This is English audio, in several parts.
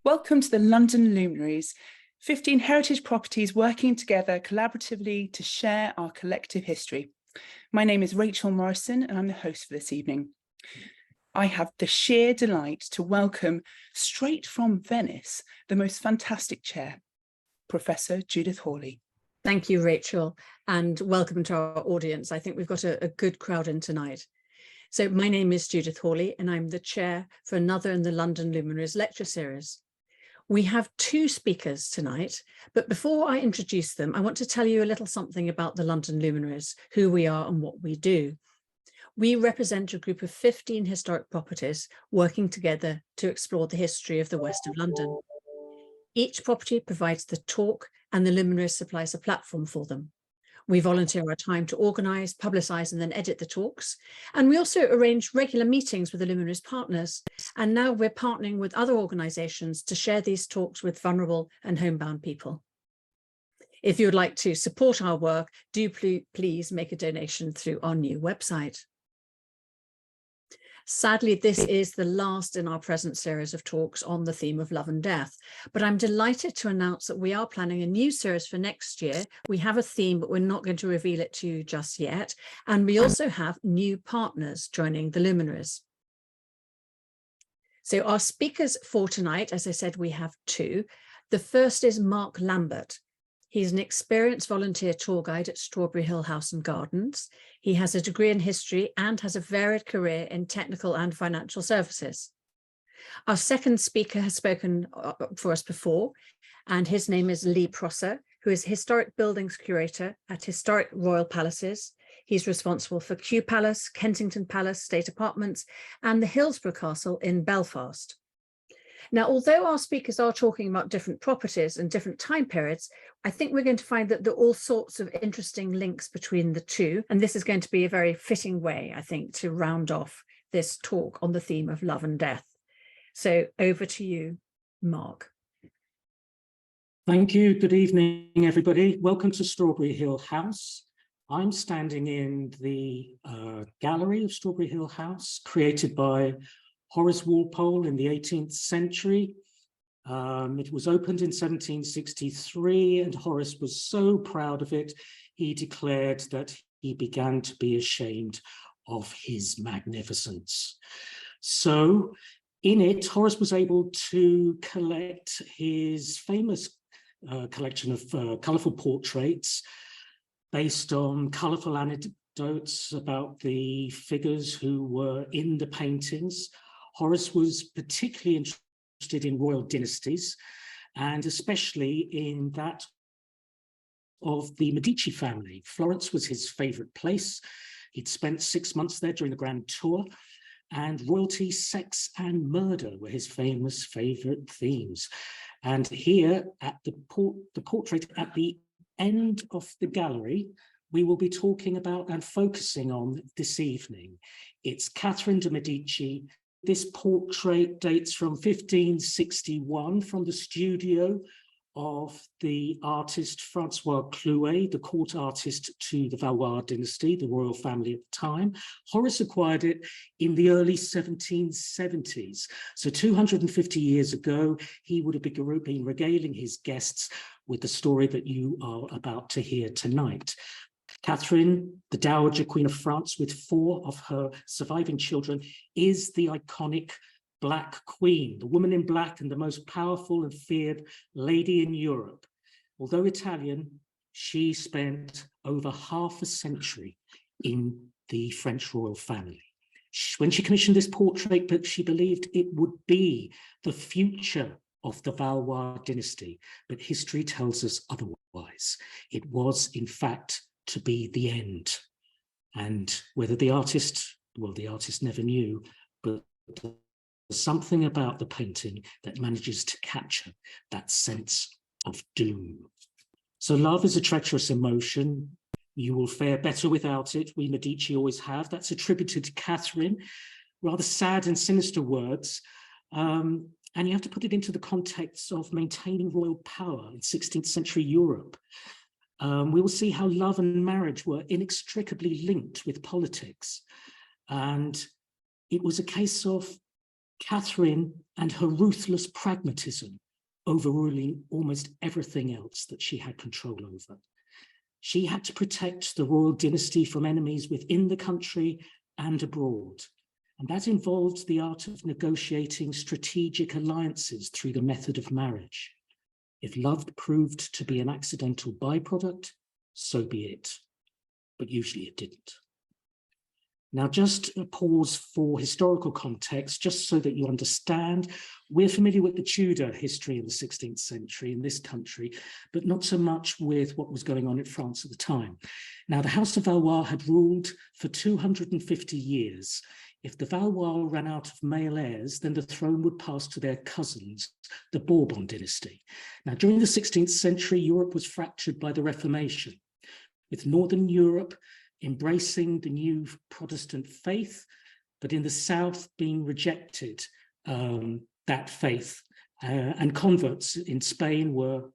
Welcome to the London Luminaries, 15 heritage properties working together collaboratively to share our collective history. My name is Rachel Morrison and I'm the host for this evening. I have the sheer delight to welcome straight from Venice, the most fantastic chair, Professor Judith Hawley. Thank you, Rachel, and welcome to our audience. I think we've got a good crowd in tonight. So my name is Judith Hawley and I'm the chair for another in the London Luminaries lecture series. We have two speakers tonight, but before I introduce them, I want to tell you a little something about the London Luminaries, who we are and what we do. We represent a group of 15 historic properties working together to explore the history of the West of London. Each property provides the talk and the Luminaries supplies a platform for them. We volunteer our time to organise, publicise and then edit the talks. And we also arrange regular meetings with the Luminaries partners. And now we're partnering with other organisations to share these talks with vulnerable and homebound people. If you would like to support our work, do please make a donation through our new website. Sadly, this is the last in our present series of talks on the theme of love and death, but I'm delighted to announce that we are planning a new series for next year. We have a theme, but we're not going to reveal it to you just yet. And we also have new partners joining the Luminaries. So our speakers for tonight, as I said, we have two. The first is Mark Lambert. He's an experienced volunteer tour guide at Strawberry Hill House and Gardens. He has a degree in history and has a varied career in technical and financial services. Our second speaker has spoken for us before, and his name is Lee Prosser, who is Historic Buildings Curator at Historic Royal Palaces. He's responsible for Kew Palace, Kensington Palace, State Apartments, and the Hillsborough Castle in Belfast. Now, although our speakers are talking about different properties and different time periods, I think we're going to find that there are all sorts of interesting links between the two. And this is going to be a very fitting way, I think, to round off this talk on the theme of love and death. So over to you, Mark. Thank you. Good evening, everybody. Welcome to Strawberry Hill House. I'm standing in the gallery of Strawberry Hill House, created by Horace Walpole in the 18th century. It was opened in 1763 and Horace was so proud of it, he declared that he began to be ashamed of his magnificence. So in it, Horace was able to collect his famous collection of colourful portraits based on colourful anecdotes about the figures who were in the paintings. Horace was particularly interested in royal dynasties, and especially in that of the Medici family. Florence was his favourite place. He'd spent 6 months there during the Grand Tour, and royalty, sex and murder were his famous favourite themes. And here at the portrait at the end of the gallery, we will be talking about and focusing on this evening. It's Catherine de Medici. This portrait dates from 1561 from the studio of the artist Francois Clouet, the court artist to the Valois dynasty, the royal family at the time. Horace acquired it in the early 1770s. So 250 years ago, he would have been regaling his guests with the story that you are about to hear tonight. Catherine, the Dowager Queen of France, with 4 of her surviving children, is the iconic Black Queen, the woman in black and the most powerful and feared lady in Europe. Although Italian, she spent over half a century in the French royal family. When she commissioned this portrait, but she believed it would be the future of the Valois dynasty, but history tells us otherwise. It was, in fact, to be the end. And whether the artist, well, the artist never knew, but there's something about the painting that manages to capture that sense of doom. So love is a treacherous emotion. You will fare better without it. We Medici always have. That's attributed to Catherine. Rather sad and sinister words. And you have to put it into the context of maintaining royal power in 16th century Europe. We will see how love and marriage were inextricably linked with politics. And it was a case of Catherine and her ruthless pragmatism overruling almost everything else that she had control over. She had to protect the royal dynasty from enemies within the country and abroad. And that involved the art of negotiating strategic alliances through the method of marriage. If love proved to be an accidental byproduct, so be it. But usually it didn't. Now, just a pause for historical context, just so that you understand. We're familiar with the Tudor history in the 16th century in this country, but not so much with what was going on in France at the time. Now, the House of Valois had ruled for 250 years. If the Valois ran out of male heirs, then the throne would pass to their cousins, the Bourbon dynasty. Now, during the 16th century, Europe was fractured by the Reformation, with Northern Europe embracing the new Protestant faith, but in the South being rejected that faith. And converts in Spain were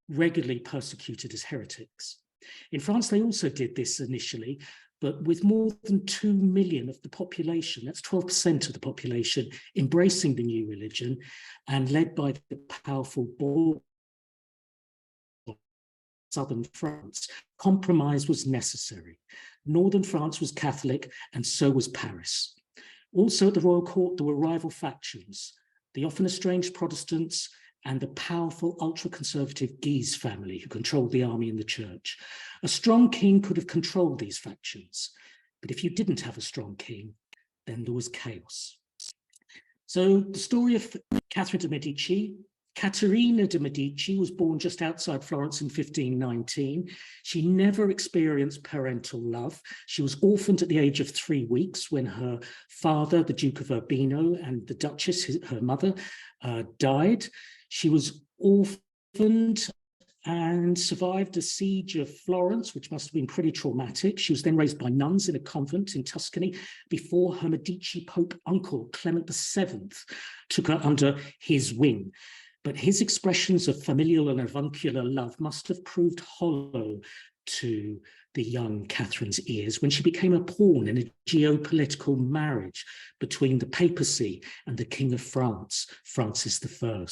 regularly persecuted as heretics. In France, they also did this initially, but with more than 2 million of the population, that's 12% of the population, embracing the new religion and led by the powerful Bourbon, southern France, compromise was necessary. Northern France was Catholic, and so was Paris. Also at the royal court, there were rival factions, the often estranged Protestants and the powerful ultra-conservative Guise family who controlled the army and the church. A strong king could have controlled these factions, but if you didn't have a strong king, then there was chaos. So the story of Catherine de Medici. Caterina de Medici was born just outside Florence in 1519. She never experienced parental love. She was orphaned at the age of 3 weeks when her father, the Duke of Urbino, and the Duchess, her mother, died. She was orphaned and survived the siege of Florence, which must have been pretty traumatic. She was then raised by nuns in a convent in Tuscany before her Medici Pope uncle, Clement VII, took her under his wing. But his expressions of familial and avuncular love must have proved hollow to the young Catherine's ears when she became a pawn in a geopolitical marriage between the papacy and the King of France, Francis I.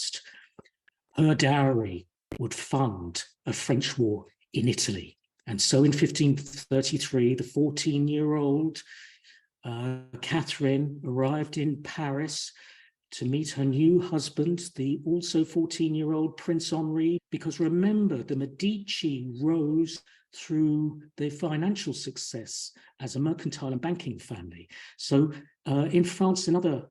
Her dowry would fund a French war in Italy. And so in 1533, the 14-year-old Catherine arrived in Paris to meet her new husband, the also 14-year-old Prince Henri, because remember, the Medici rose through their financial success as a mercantile and banking family. So in France and other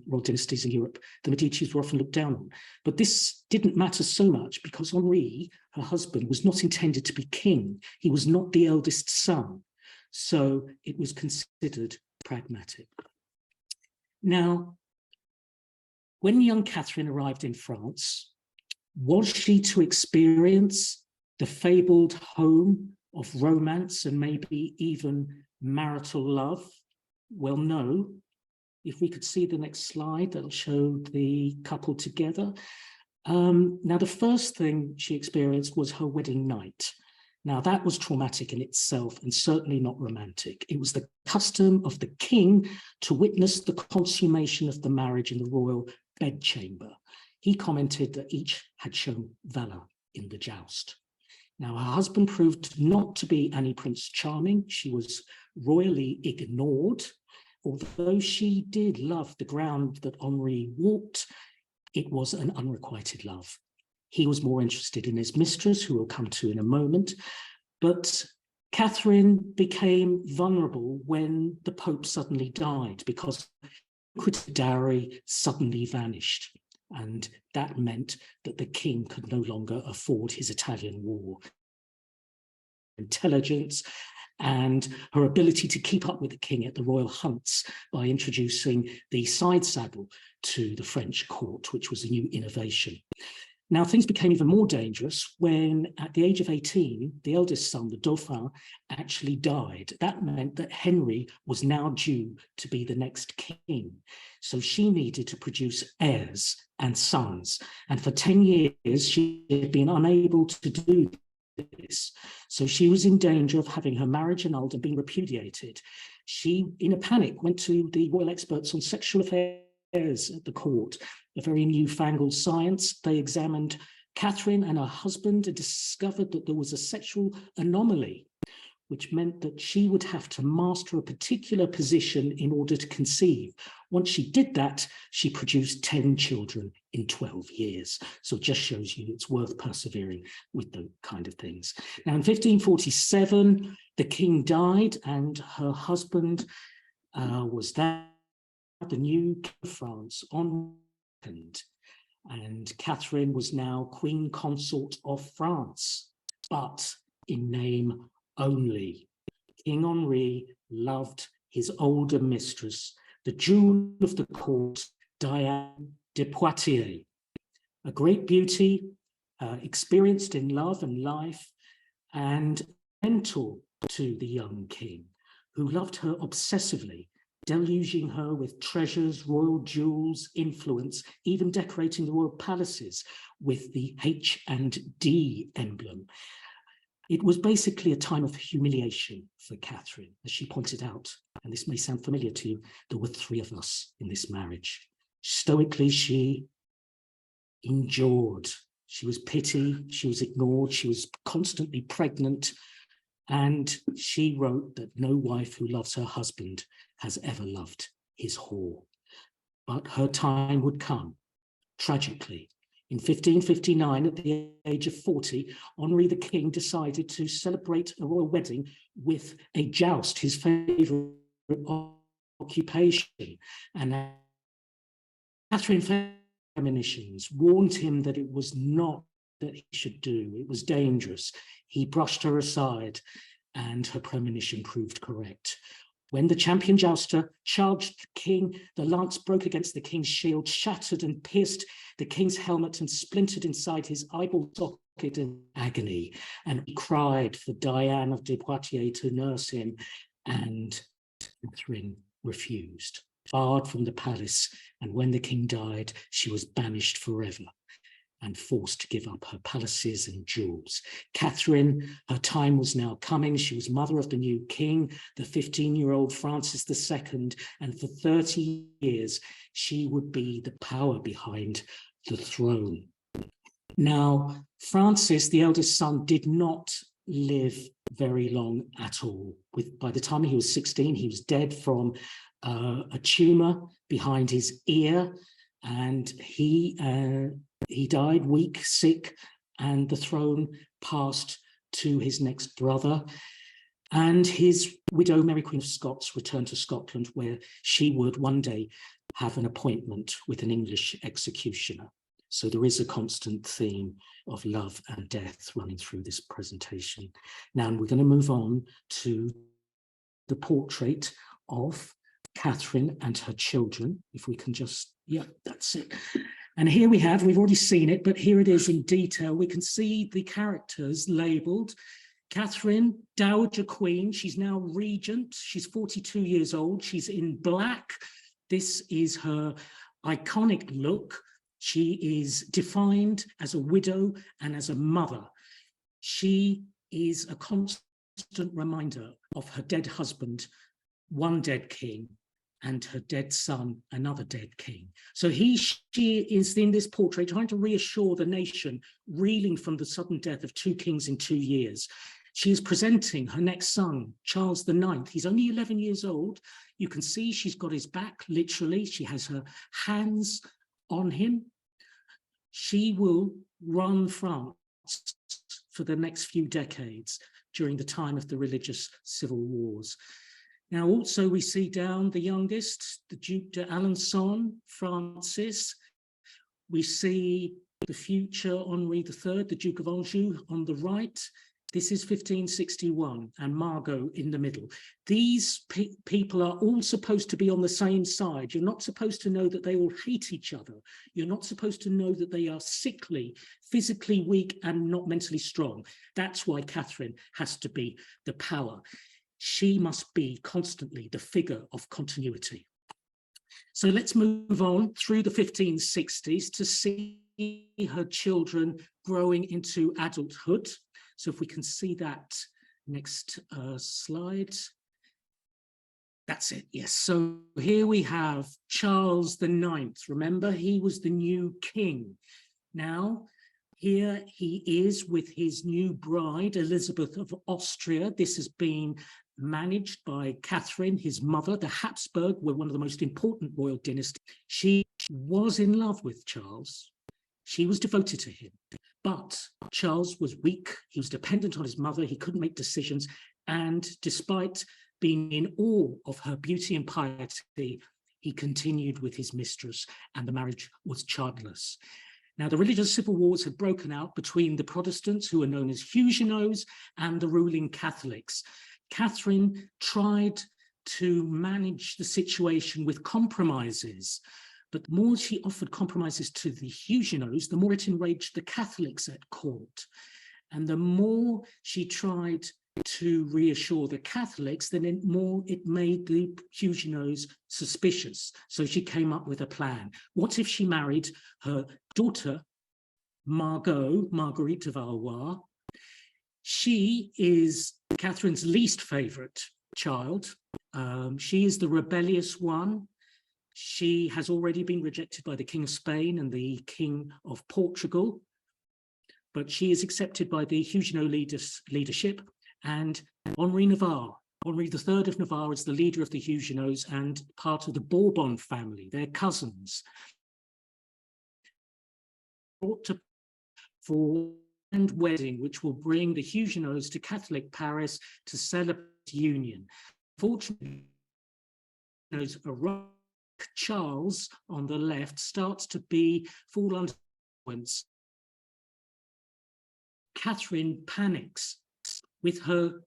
royal dynasties in Europe, the Medicis were often looked down on. But this didn't matter so much because Henri, her husband, was not intended to be king. He was not the eldest son. So it was considered pragmatic. Now, when young Catherine arrived in France, was she to experience the fabled home of romance and maybe even marital love? Well, no. If we could see the next slide, that'll show the couple together. Now, the first thing she experienced was her wedding night. Now, that was traumatic in itself and certainly not romantic. It was the custom of the king to witness the consummation of the marriage in the royal bedchamber. He commented that each had shown valor in the joust. Now, her husband proved not to be any Prince Charming. She was royally ignored. Although she did love the ground that Henri walked, it was an unrequited love. He was more interested in his mistress, who we'll come to in a moment. But Catherine became vulnerable when the Pope suddenly died because the dowry suddenly vanished. And that meant that the king could no longer afford his Italian war. Intelligence and her ability to keep up with the king at the royal hunts by introducing the side saddle to the French court, which was a new innovation. Now, things became even more dangerous when, at the age of 18, the eldest son, the Dauphin, actually died. That meant that Henry was now due to be the next king. So she needed to produce heirs and sons. And for 10 years, she had been unable to do this. So she was in danger of having her marriage annulled and being repudiated. She, in a panic, went to the royal experts on sexual affairs at the court, a very newfangled science. They examined Catherine and her husband and discovered that there was a sexual anomaly, which meant that she would have to master a particular position in order to conceive. Once she did that, she produced 10 children in 12 years. So it just shows you it's worth persevering with the kind of things. Now, in 1547, the king died and her husband was there, the new king of France on and Catherine was now Queen Consort of France, but in name only. King Henri loved his older mistress, the jewel of the court, Diane de Poitiers, a great beauty, experienced in love and life, and mentor to the young king, who loved her obsessively, deluging her with treasures, royal jewels, influence, even decorating the royal palaces with the H&D emblem. It was basically a time of humiliation for Catherine, as she pointed out, and this may sound familiar to you, there were 3 of us in this marriage. Stoically, she endured. She was pitied, she was ignored, she was constantly pregnant, and she wrote that no wife who loves her husband has ever loved his whore. But her time would come, tragically. In 1559, at the age of 40, Henri the King decided to celebrate a royal wedding with a joust, his favourite occupation. And Catherine's premonitions warned him that it was not that he should do, it was dangerous. He brushed her aside, and her premonition proved correct. When the champion jouster charged the king, the lance broke against the king's shield, shattered and pierced the king's helmet and splintered inside his eyeball socket in agony. And he cried for Diane of de Poitiers to nurse him, and Catherine refused, barred from the palace. And when the king died, she was banished forever and forced to give up her palaces and jewels. Catherine, her time was now coming. She was mother of the new king, the 15-year-old Francis II, and for 30 years, she would be the power behind the throne. Now, Francis, the eldest son, did not live very long at all. By the time he was 16, he was dead from a tumor behind his ear, and he died weak, sick, and the throne passed to his next brother. And his widow, Mary Queen of Scots, returned to Scotland, where she would one day have an appointment with an English executioner. So there is a constant theme of love and death running through this presentation. Now we're going to move on to the portrait of Catherine and her children. If we can just, yeah, that's it. And here we have, we've already seen it, but here it is in detail. We can see the characters labelled. Catherine, Dowager Queen, she's now regent, she's 42 years old, she's in black. This is her iconic look. She is defined as a widow and as a mother. She is a constant reminder of her dead husband, one dead king, and her dead son, another dead king. So she is in this portrait trying to reassure the nation, reeling from the sudden death of 2 kings in 2 years. She is presenting her next son, Charles IX. He's only 11 years old. You can see she's got his back, literally. She has her hands on him. She will run France for the next few decades during the time of the religious civil wars. Now, also we see down the youngest, the Duke d'Alençon, Francis. We see the future Henri III, the Duke of Anjou, on the right. This is 1561, and Margot in the middle. These people are all supposed to be on the same side. You're not supposed to know that they all hate each other. You're not supposed to know that they are sickly, physically weak, and not mentally strong. That's why Catherine has to be the power. She must be constantly the figure of continuity. So let's move on through the 1560s to see her children growing into adulthood. So if we can see that next slide. That's it, yes. So here we have Charles IX. Remember, he was the new king. Now, here he is with his new bride, Elizabeth of Austria. This has been managed by Catherine, his mother. The Habsburg were one of the most important royal dynasties. She was in love with Charles. She was devoted to him. But Charles was weak. He was dependent on his mother. He couldn't make decisions. And despite being in awe of her beauty and piety, he continued with his mistress, and the marriage was childless. Now, the religious civil wars had broken out between the Protestants, who were known as Huguenots, and the ruling Catholics. Catherine tried to manage the situation with compromises, but the more she offered compromises to the Huguenots, the more it enraged the Catholics at court. And the more she tried to reassure the Catholics, then it made the Huguenots suspicious. So she came up with a plan. What if she married her daughter, Marguerite de Valois? She is Catherine's least favorite child. She is the rebellious one. She has already been rejected by the King of Spain and the King of Portugal, but she is accepted by the Huguenot leadership. And Henri III of Navarre is the leader of the Huguenots and part of the Bourbon family. They're cousins. For a wedding, which will bring the Huguenots to Catholic Paris to celebrate union. Fortunately, Charles on the left starts to fall under influence. Catherine panics with the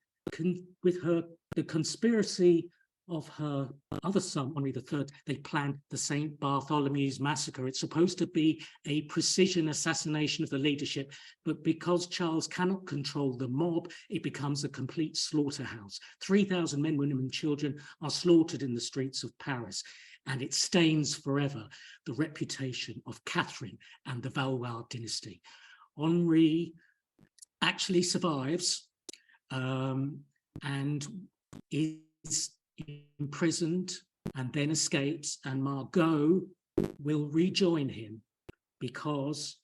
conspiracy of her other son, Henri III. They planned the St. Bartholomew's massacre. It's supposed to be a precision assassination of the leadership, but because Charles cannot control the mob, it becomes a complete slaughterhouse. 3,000 men, women, and children are slaughtered in the streets of Paris, and it stains forever the reputation of Catherine and the Valois dynasty. Henri actually survives and is imprisoned and then escapes, and Margot will rejoin him because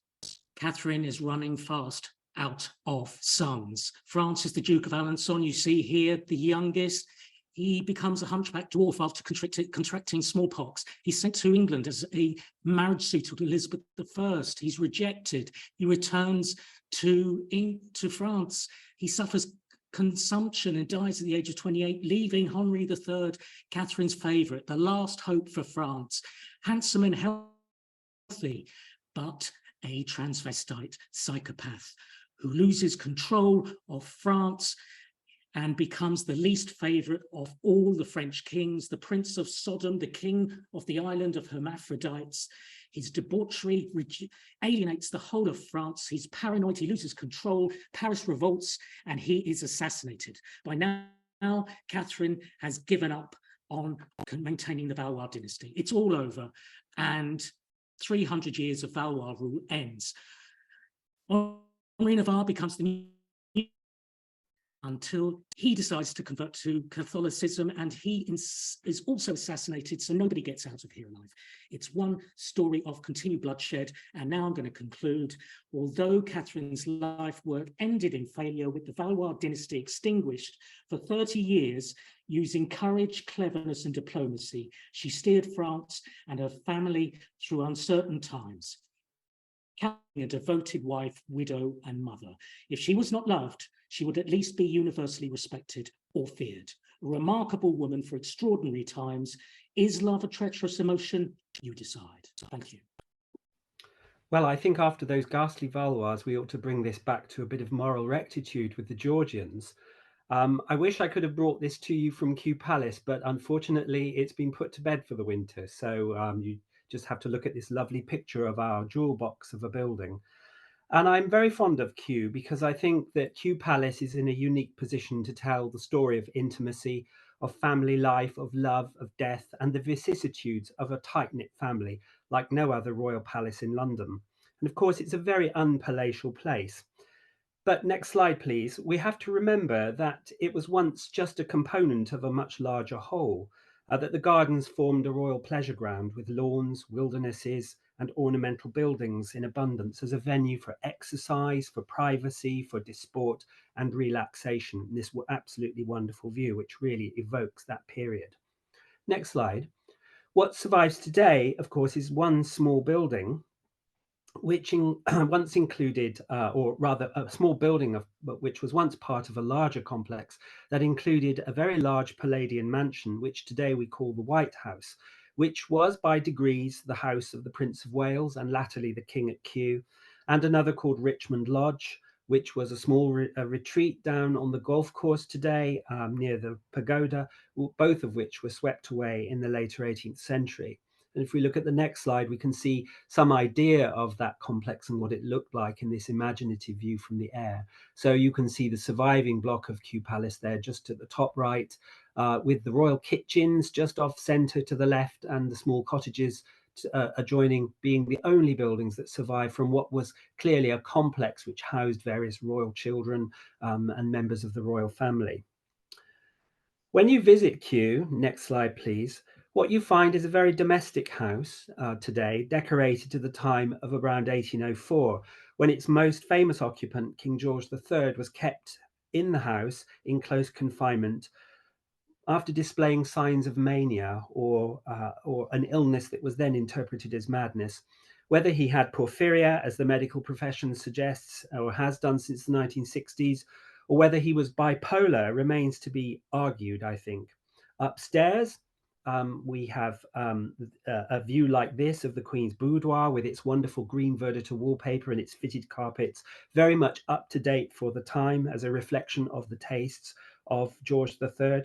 Catherine is running fast out of sons. Francis, the Duke of Alençon, you see here, the youngest, he becomes a hunchback dwarf after contracting smallpox. He's sent to England as a marriage suitor to Elizabeth I. He's rejected. He returns to France. He suffers consumption and dies at the age of 28, leaving Henri III, Catherine's favourite, the last hope for France. Handsome and healthy, but a transvestite psychopath who loses control of France and becomes the least favourite of all the French kings, the Prince of Sodom, the king of the island of Hermaphrodites. His debauchery alienates the whole of France. He's paranoid, he loses control, Paris revolts, and he is assassinated. By now, Catherine has given up on maintaining the Valois dynasty. It's all over, and 300 years of Valois rule ends. Henri Navarre becomes the new until he decides to convert to Catholicism, and he is also assassinated, so nobody gets out of here alive. It's one story of continued bloodshed, and now I'm going to conclude. Although Catherine's life work ended in failure, with the Valois dynasty extinguished for 30 years, using courage, cleverness, and diplomacy, she steered France and her family through uncertain times. Catherine, a devoted wife, widow, and mother. If she was not loved, she would at least be universally respected or feared. A remarkable woman for extraordinary times. Is love a treacherous emotion? You decide. Thank you. Well, I think after those ghastly Valois, we ought to bring this back to a bit of moral rectitude with the Georgians. I wish I could have brought this to you from Kew Palace, but unfortunately it's been put to bed for the winter. So you just have to look at this lovely picture of our jewel box of a building. And I'm very fond of Kew because I think that Kew Palace is in a unique position to tell the story of intimacy, of family life, of love, of death, and the vicissitudes of a tight-knit family like no other royal palace in London. And of course, it's a very unpalatial place. But next slide, please. We have to remember that it was once just a component of a much larger whole, that the gardens formed a royal pleasure ground with lawns, wildernesses, and ornamental buildings in abundance as a venue for exercise, for privacy, for disport and relaxation. This absolutely wonderful view, which really evokes that period. Next slide. What survives today, of course, is one small building, which once included, or rather a small building which was once part of a larger complex that included a very large Palladian mansion, which today we call the White House, which was by degrees the house of the Prince of Wales and latterly the King at Kew, and another called Richmond Lodge, which was a small retreat down on the golf course today near the pagoda, both of which were swept away in the later 18th century. And if we look at the next slide, we can see some idea of that complex and what it looked like in this imaginative view from the air. So you can see the surviving block of Kew Palace there just at the top right, with the royal kitchens just off centre to the left, and the small cottages adjoining being the only buildings that survive from what was clearly a complex which housed various royal children and members of the royal family. When you visit Kew, next slide please, what you find is a very domestic house today, decorated to the time of around 1804, when its most famous occupant, King George III, was kept in the house in close confinement after displaying signs of mania or an illness that was then interpreted as madness. Whether he had porphyria, as the medical profession suggests or has done since the 1960s, or whether he was bipolar remains to be argued, I think. Upstairs, we have a view like this of the Queen's boudoir with its wonderful green verditer wallpaper and its fitted carpets, very much up to date for the time as a reflection of the tastes of George III.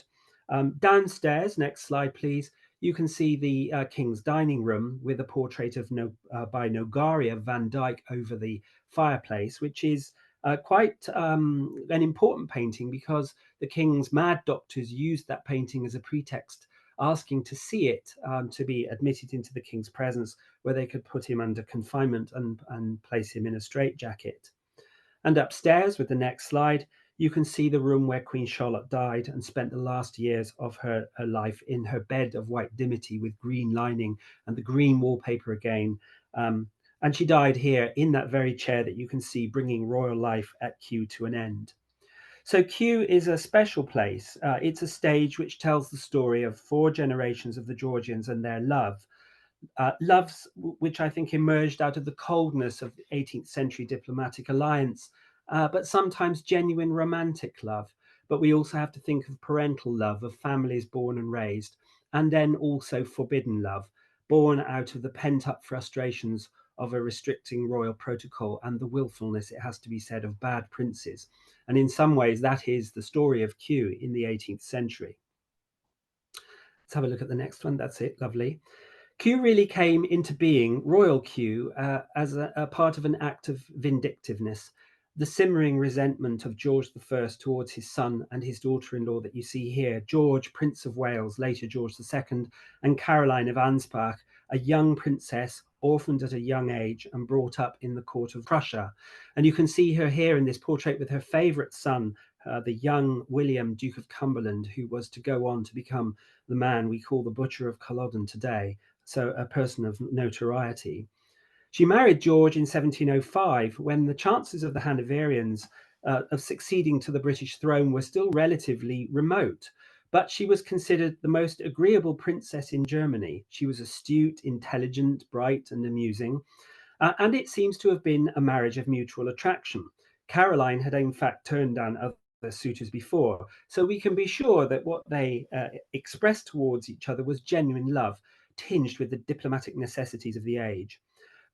Downstairs, next slide please, you can see the King's dining room with a portrait of by Nogaria van Dyck over the fireplace, which is quite an important painting because the King's mad doctors used that painting as a pretext, asking to see it to be admitted into the King's presence, where they could put him under confinement and place him in a straitjacket. And upstairs, with the next slide, you can see the room where Queen Charlotte died and spent the last years of her life in her bed of white dimity with green lining and the green wallpaper again. And she died here in that very chair that you can see, bringing royal life at Kew to an end. So Kew is a special place. It's a stage which tells the story of 4 generations of the Georgians and their loves which I think emerged out of the coldness of the 18th century diplomatic alliance, but sometimes genuine romantic love. But we also have to think of parental love, of families born and raised, and then also forbidden love, born out of the pent-up frustrations of a restricting royal protocol and the willfulness, it has to be said, of bad princes. And in some ways, that is the story of Kew in the 18th century. Let's have a look at the next one. That's it. Lovely. Kew really came into being, Royal Kew, as a part of an act of vindictiveness, the simmering resentment of George I towards his son and his daughter-in-law that you see here, George, Prince of Wales, later George II, and Caroline of Ansbach, a young princess, orphaned at a young age and brought up in the court of Prussia. And you can see her here in this portrait with her favourite son, the young William, Duke of Cumberland, who was to go on to become the man we call the Butcher of Culloden today, so a person of notoriety. She married George in 1705 when the chances of the Hanoverians of succeeding to the British throne were still relatively remote. But she was considered the most agreeable princess in Germany. She was astute, intelligent, bright, and amusing. And it seems to have been a marriage of mutual attraction. Caroline had in fact turned down other suitors before, so we can be sure that what they expressed towards each other was genuine love, tinged with the diplomatic necessities of the age.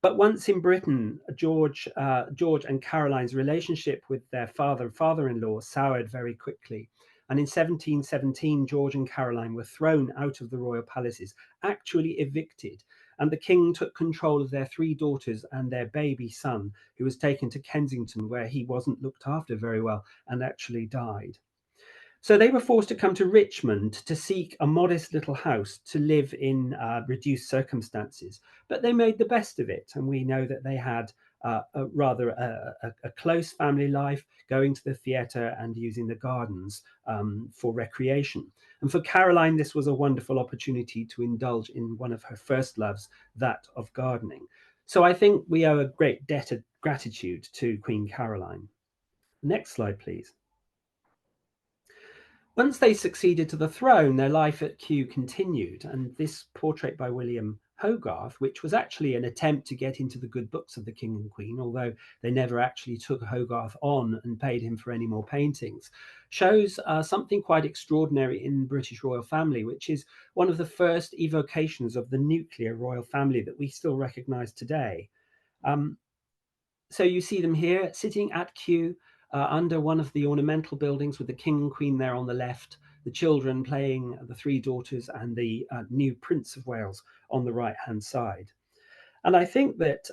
But once in Britain, George and Caroline's relationship with their father and father-in-law soured very quickly. And in 1717, George and Caroline were thrown out of the royal palaces, actually evicted. And the king took control of their 3 daughters and their baby son, who was taken to Kensington, where he wasn't looked after very well and actually died. So they were forced to come to Richmond to seek a modest little house to live in reduced circumstances. But they made the best of it. And we know that they had a close family life, going to the theatre and using the gardens for recreation. And for Caroline, this was a wonderful opportunity to indulge in one of her first loves, that of gardening. So I think we owe a great debt of gratitude to Queen Caroline. Next slide, please. Once they succeeded to the throne, their life at Kew continued, and this portrait by William Hogarth, which was actually an attempt to get into the good books of the King and Queen, although they never actually took Hogarth on and paid him for any more paintings, shows something quite extraordinary in the British royal family, which is one of the first evocations of the nuclear royal family that we still recognise today. So you see them here sitting at Kew under one of the ornamental buildings with the King and Queen there on the left, the children playing, the three daughters, and the new Prince of Wales on the right-hand side. And I think that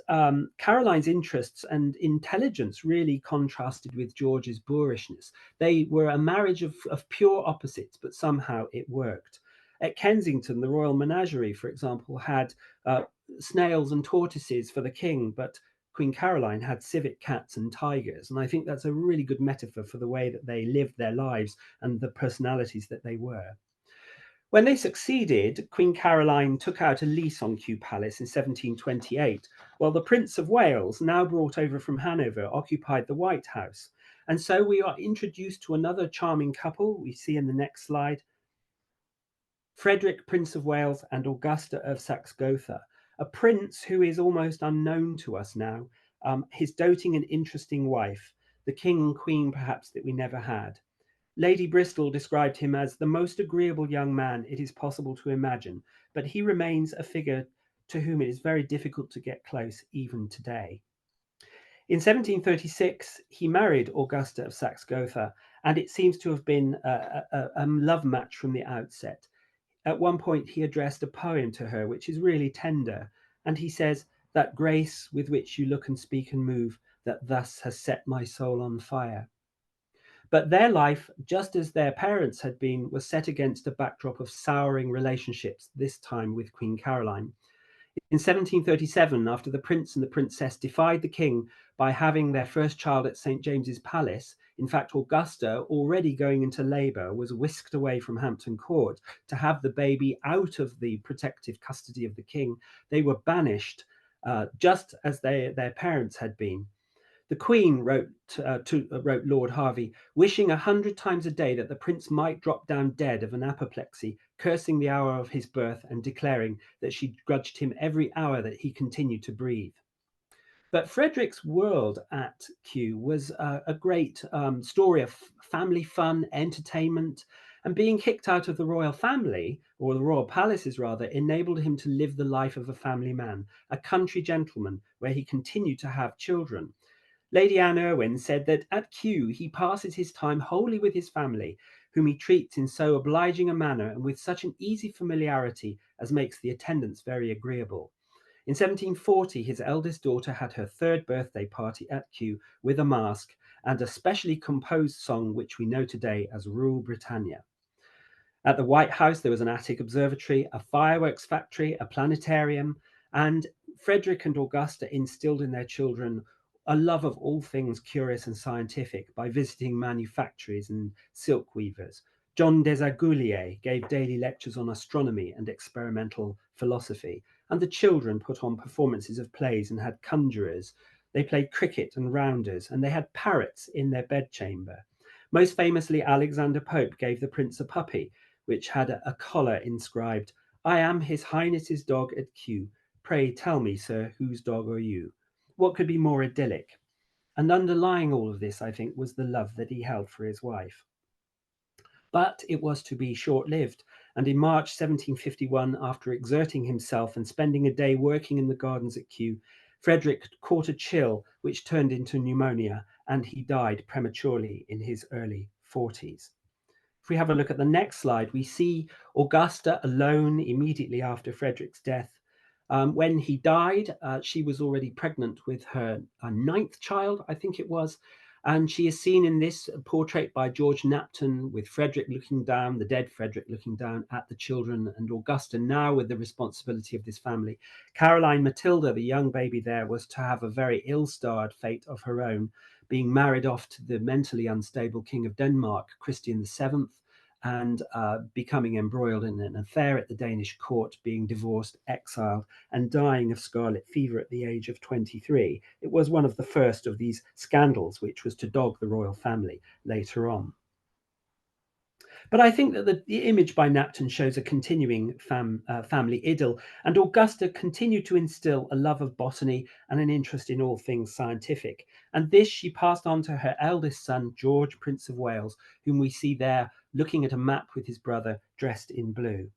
Caroline's interests and intelligence really contrasted with George's boorishness. They were a marriage of pure opposites, but somehow it worked. At Kensington, the Royal Menagerie, for example, had snails and tortoises for the king, but Queen Caroline had civet cats and tigers. And I think that's a really good metaphor for the way that they lived their lives and the personalities that they were. When they succeeded, Queen Caroline took out a lease on Kew Palace in 1728, while the Prince of Wales, now brought over from Hanover, occupied the White House. And so we are introduced to another charming couple we see in the next slide, Frederick, Prince of Wales, and Augusta of Saxe-Gotha, a prince who is almost unknown to us now, his doting and interesting wife, the king and queen perhaps that we never had. Lady Bristol described him as the most agreeable young man it is possible to imagine, but he remains a figure to whom it is very difficult to get close even today. In 1736, he married Augusta of Saxe-Gotha, and it seems to have been a love match from the outset. At one point, he addressed a poem to her, which is really tender. And he says, "That grace with which you look and speak and move, that thus has set my soul on fire." But their life, just as their parents had been, was set against a backdrop of souring relationships, this time with Queen Caroline. In 1737, after the prince and the princess defied the king by having their first child at St. James's Palace, in fact, Augusta, already going into labour, was whisked away from Hampton Court to have the baby out of the protective custody of the king. They were banished, just as their parents had been. The Queen wrote Lord Hervey, wishing 100 times a day that the prince might drop down dead of an apoplexy, cursing the hour of his birth and declaring that she grudged him every hour that he continued to breathe. But Frederick's world at Kew was a great story of family fun, entertainment, and being kicked out of the royal family, or the royal palaces rather, enabled him to live the life of a family man, a country gentleman, where he continued to have children. Lady Anne Irwin said that at Kew he passes his time wholly with his family, whom he treats in so obliging a manner and with such an easy familiarity as makes the attendance very agreeable. In 1740, his eldest daughter had her 3rd birthday party at Kew with a masque and a specially composed song which we know today as Rule Britannia. At the White House, there was an attic observatory, a fireworks factory, a planetarium, and Frederick and Augusta instilled in their children a love of all things curious and scientific by visiting manufactories and silk weavers. John Desaguliers gave daily lectures on astronomy and experimental philosophy, and the children put on performances of plays and had conjurers. They played cricket and rounders, and they had parrots in their bedchamber. Most famously, Alexander Pope gave the prince a puppy, which had a collar inscribed, "I am His Highness's dog at Kew. Pray tell me, sir, whose dog are you?" What could be more idyllic? And underlying all of this, I think, was the love that he held for his wife. But it was to be short-lived, and in March 1751, after exerting himself and spending a day working in the gardens at Kew, Frederick caught a chill which turned into pneumonia, and he died prematurely in his early 40s. If we have a look at the next slide, we see Augusta alone immediately after Frederick's death. When he died, she was already pregnant with her 9th child, I think it was, And she is seen in this portrait by George Knapton with Frederick looking down, the dead Frederick looking down at the children, and Augusta now with the responsibility of this family. Caroline Matilda, the young baby there, was to have a very ill-starred fate of her own, being married off to the mentally unstable King of Denmark, Christian VII, and becoming embroiled in an affair at the Danish court, being divorced, exiled, and dying of scarlet fever at the age of 23. It was one of the first of these scandals which was to dog the royal family later on. But I think that the image by Knapton shows a continuing family idyll, and Augusta continued to instill a love of botany and an interest in all things scientific. And this she passed on to her eldest son, George, Prince of Wales, whom we see there looking at a map with his brother dressed in blue.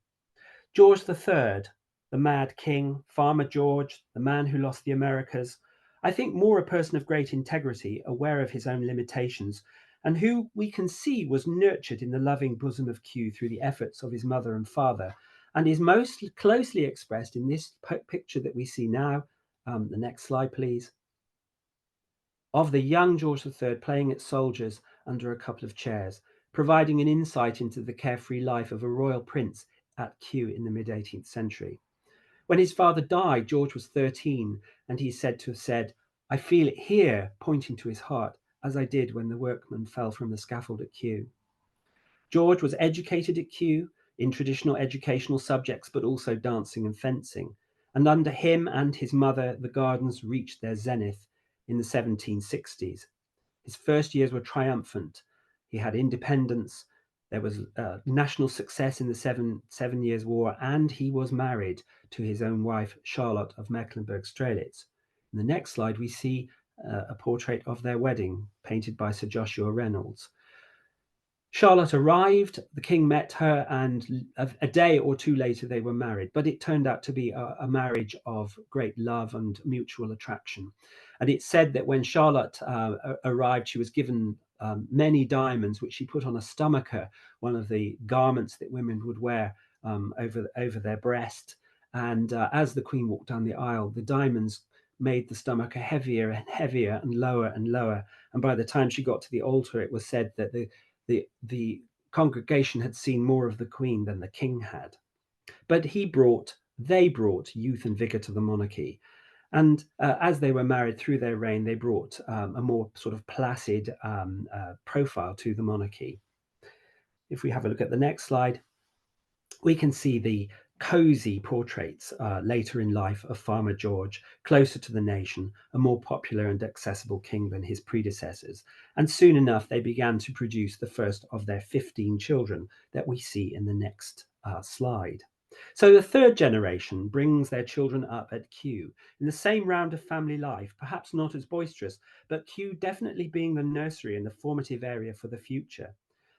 George III, the mad king, Farmer George, the man who lost the Americas, I think more a person of great integrity, aware of his own limitations, and who we can see was nurtured in the loving bosom of Kew through the efforts of his mother and father, and is most closely expressed in this picture that we see now. The next slide, please. Of the young George III playing at soldiers under a couple of chairs, providing an insight into the carefree life of a royal prince at Kew in the mid-18th century. When his father died, George was 13, and he's said to have said, "I feel it here," pointing to his heart, "as I did when the workman fell from the scaffold at Kew." George was educated at Kew in traditional educational subjects, but also dancing and fencing. And under him and his mother, the gardens reached their zenith in the 1760s. His first years were triumphant. He had independence. There was national success in the Seven Years' War, and he was married to his own wife, Charlotte of Mecklenburg-Strelitz. In the next slide, we see a portrait of their wedding, painted by Sir Joshua Reynolds. Charlotte arrived, the king met her, and a day or two later they were married. But it turned out to be a marriage of great love and mutual attraction. And it's said that when Charlotte arrived, she was given many diamonds, which she put on a stomacher, one of the garments that women would wear over their breast. And as the queen walked down the aisle, the diamonds made the stomacher heavier and heavier and lower and lower. And by the time she got to the altar, it was said that the congregation had seen more of the queen than the king had. But they brought youth and vigor to the monarchy. And as they were married through their reign, they brought a more sort of placid profile to the monarchy. If we have a look at the next slide, we can see the cozy portraits later in life of Farmer George, closer to the nation, a more popular and accessible king than his predecessors. And soon enough, they began to produce the first of their 15 children that we see in the next slide. So the third generation brings their children up at Kew in the same round of family life, perhaps not as boisterous, but Kew definitely being the nursery and the formative area for the future.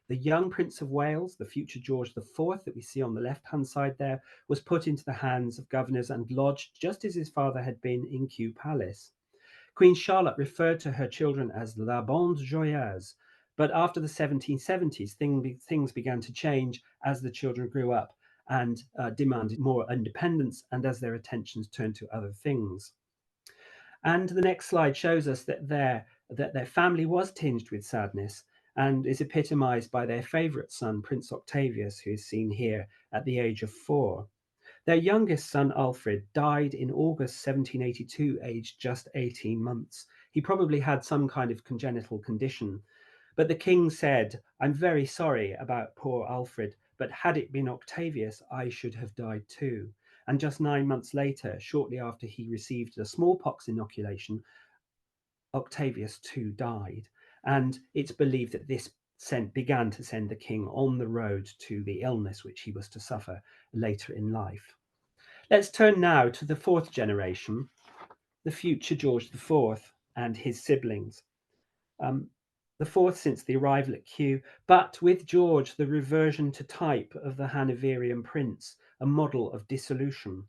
The young Prince of Wales, the future George IV that we see on the left-hand side there, was put into the hands of governors and lodged just as his father had been in Kew Palace. Queen Charlotte referred to her children as la bande joyeuse, but after the 1770s, things began to change as the children grew up and demanded more independence, and as their attentions turned to other things. And the next slide shows us that their family was tinged with sadness, and is epitomized by their favorite son, Prince Octavius, who is seen here at the age of 4. Their youngest son, Alfred, died in August 1782, aged just 18 months. He probably had some kind of congenital condition. But the king said, "I'm very sorry about poor Alfred, but had it been Octavius, I should have died too." And just 9 months later, shortly after he received a smallpox inoculation, Octavius too died. And it's believed that this began to send the king on the road to the illness which he was to suffer later in life. Let's turn now to the fourth generation, the future George IV and his siblings. The fourth since the arrival at Kew, but with George, the reversion to type of the Hanoverian prince, a model of dissolution.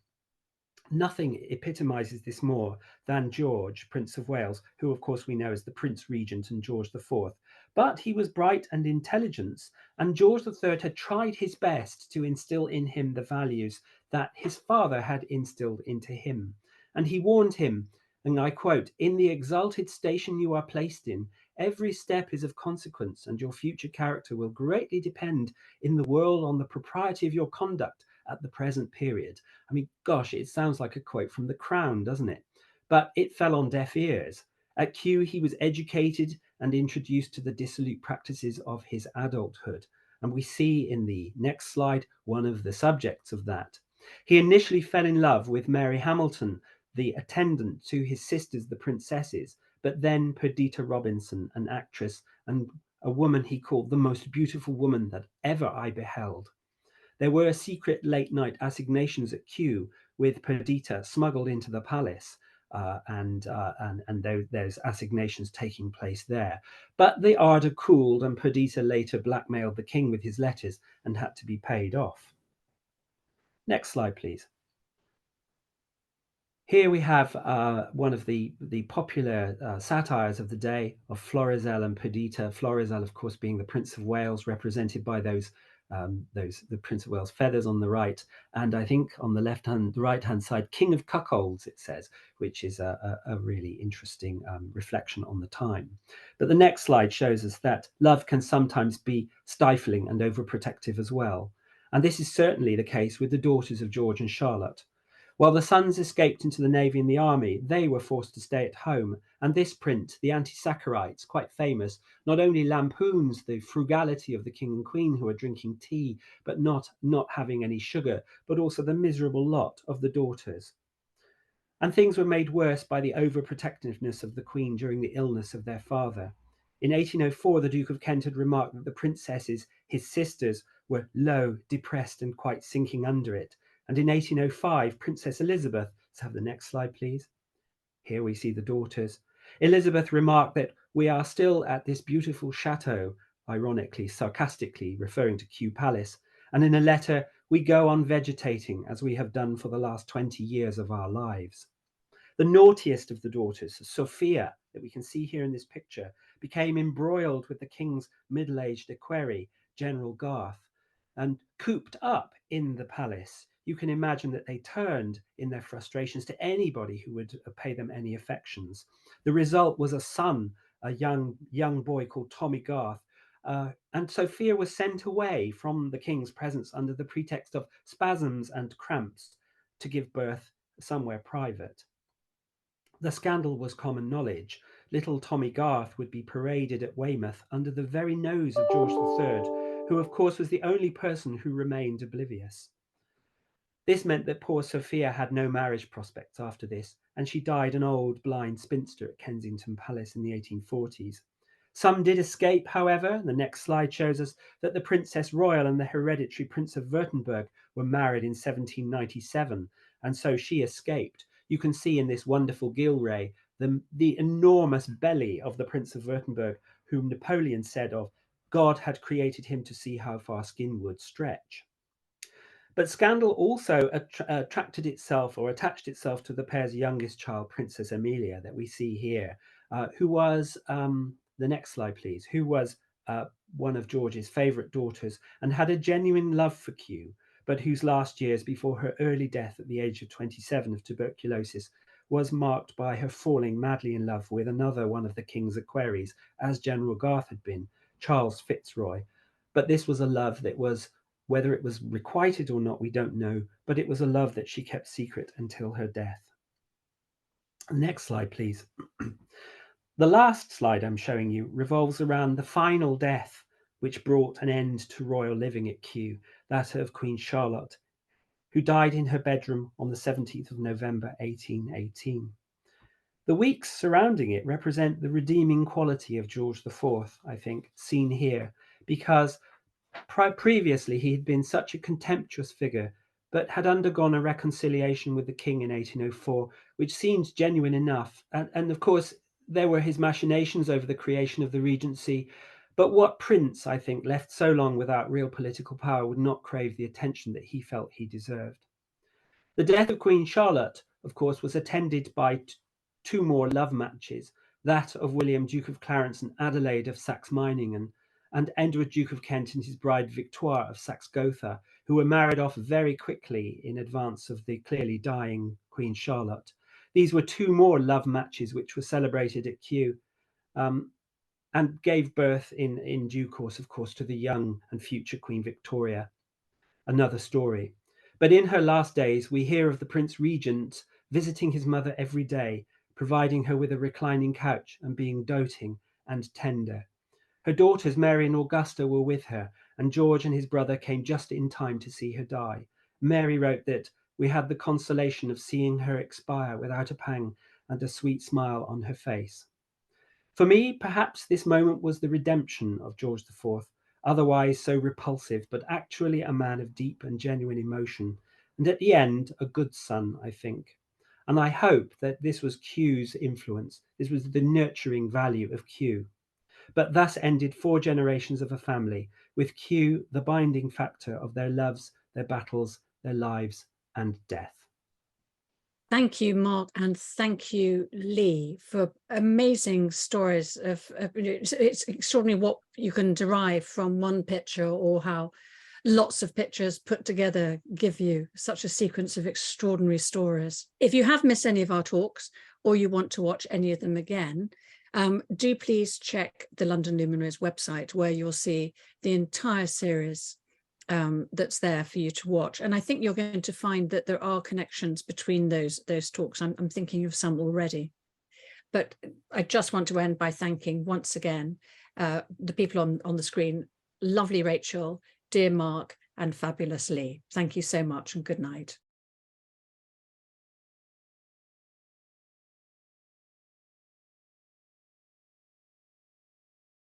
Nothing epitomizes this more than George, Prince of Wales, who of course we know as the Prince Regent and George IV. But he was bright and intelligent, and George III had tried his best to instill in him the values that his father had instilled into him. And he warned him, and I quote, "In the exalted station you are placed in, Every step is of consequence, and your future character will greatly depend in the world on the propriety of your conduct at the present period. I mean, gosh, it sounds like a quote from The Crown, doesn't it? But it fell on deaf ears. At Kew, he was educated and introduced to the dissolute practices of his adulthood. And we see in the next slide one of the subjects of that. He initially fell in love with Mary Hamilton, the attendant to his sisters, the princesses, but then Perdita Robinson, an actress and a woman he called the most beautiful woman that ever I beheld. There were secret late-night assignations at Kew with Perdita smuggled into the palace, and there's assignations taking place there. But the ardor cooled, and Perdita later blackmailed the king with his letters and had to be paid off. Next slide, please. Here we have one of the popular satires of the day of Florizel and Perdita. Florizel, of course, being the Prince of Wales, represented by the Prince of Wales feathers on the right, and I think on the right-hand side, King of Cuckolds, it says, which is a really interesting reflection on the time. But the next slide shows us that love can sometimes be stifling and overprotective as well. And this is certainly the case with the daughters of George and Charlotte. While the sons escaped into the navy and the army, they were forced to stay at home. And this print, The Anti-Saccharites, quite famous, not only lampoons the frugality of the king and queen who are drinking tea, but not having any sugar, but also the miserable lot of the daughters. And things were made worse by the overprotectiveness of the queen during the illness of their father. In 1804, the Duke of Kent had remarked that the princesses, his sisters, were low, depressed, and quite sinking under it. And in 1805, Princess Elizabeth, let's have the next slide, please. Here we see the daughters. Elizabeth remarked that we are still at this beautiful chateau, ironically, sarcastically referring to Kew Palace. And in a letter, we go on vegetating as we have done for the last 20 years of our lives. The naughtiest of the daughters, Sophia, that we can see here in this picture, became embroiled with the king's middle-aged equerry, General Garth, and cooped up in the palace. You can imagine that they turned in their frustrations to anybody who would pay them any affections. The result was a son, a young boy called Tommy Garth, and Sophia was sent away from the king's presence under the pretext of spasms and cramps to give birth somewhere private. The scandal was common knowledge. Little Tommy Garth would be paraded at Weymouth under the very nose of George III, who of course was the only person who remained oblivious. This meant that poor Sophia had no marriage prospects after this, and she died an old blind spinster at Kensington Palace in the 1840s. Some did escape, however. The next slide shows us that the Princess Royal and the hereditary Prince of Württemberg were married in 1797, and so she escaped. You can see in this wonderful Gillray the enormous belly of the Prince of Württemberg, whom Napoleon said of, God had created him to see how far skin would stretch. But scandal also attached itself to the pair's youngest child, Princess Amelia, that we see here, who was, the next slide please, who was one of George's favourite daughters and had a genuine love for Kew, but whose last years before her early death at the age of 27 of tuberculosis was marked by her falling madly in love with another one of the king's equerries, as General Garth had been, Charles Fitzroy. But this was a love that was, whether it was requited or not, we don't know, but it was a love that she kept secret until her death. Next slide, please. The last slide I'm showing you revolves around the final death which brought an end to royal living at Kew, that of Queen Charlotte, who died in her bedroom on the 17th of November 1818. The weeks surrounding it represent the redeeming quality of George IV, I think, seen here, because previously he had been such a contemptuous figure, but had undergone a reconciliation with the king in 1804, which seemed genuine enough. And of course, there were his machinations over the creation of the regency. But what prince, I think, left so long without real political power would not crave the attention that he felt he deserved? The death of Queen Charlotte, of course, was attended by two more love matches, that of William, Duke of Clarence and Adelaide of Saxe-Meiningen, and Edward, Duke of Kent and his bride Victoire of Saxe-Gotha, who were married off very quickly in advance of the clearly dying Queen Charlotte. These were two more love matches which were celebrated at Kew. and gave birth in due course, of course, to the young and future Queen Victoria. Another story. But in her last days, we hear of the Prince Regent visiting his mother every day, providing her with a reclining couch and being doting and tender. Her daughters, Mary and Augusta, were with her, and George and his brother came just in time to see her die. Mary wrote that we had the consolation of seeing her expire without a pang and a sweet smile on her face. For me, perhaps this moment was the redemption of George IV, otherwise so repulsive, but actually a man of deep and genuine emotion, and at the end, a good son, I think. And I hope that this was Kew's influence, this was the nurturing value of Kew. But thus ended 4 generations of a family, with Kew the binding factor of their loves, their battles, their lives, and death. Thank you, Mark, and thank you, Lee, for amazing stories it's extraordinary what you can derive from one picture, or how lots of pictures put together give you such a sequence of extraordinary stories. If you have missed any of our talks, or you want to watch any of them again, do please check the London Luminaries website, where you'll see the entire series that's there for you to watch. And I think you're going to find that there are connections between those talks. I'm thinking of some already. But I just want to end by thanking once again the people on the screen, lovely Rachel, dear Mark, and fabulous Lee. Thank you so much, and good night.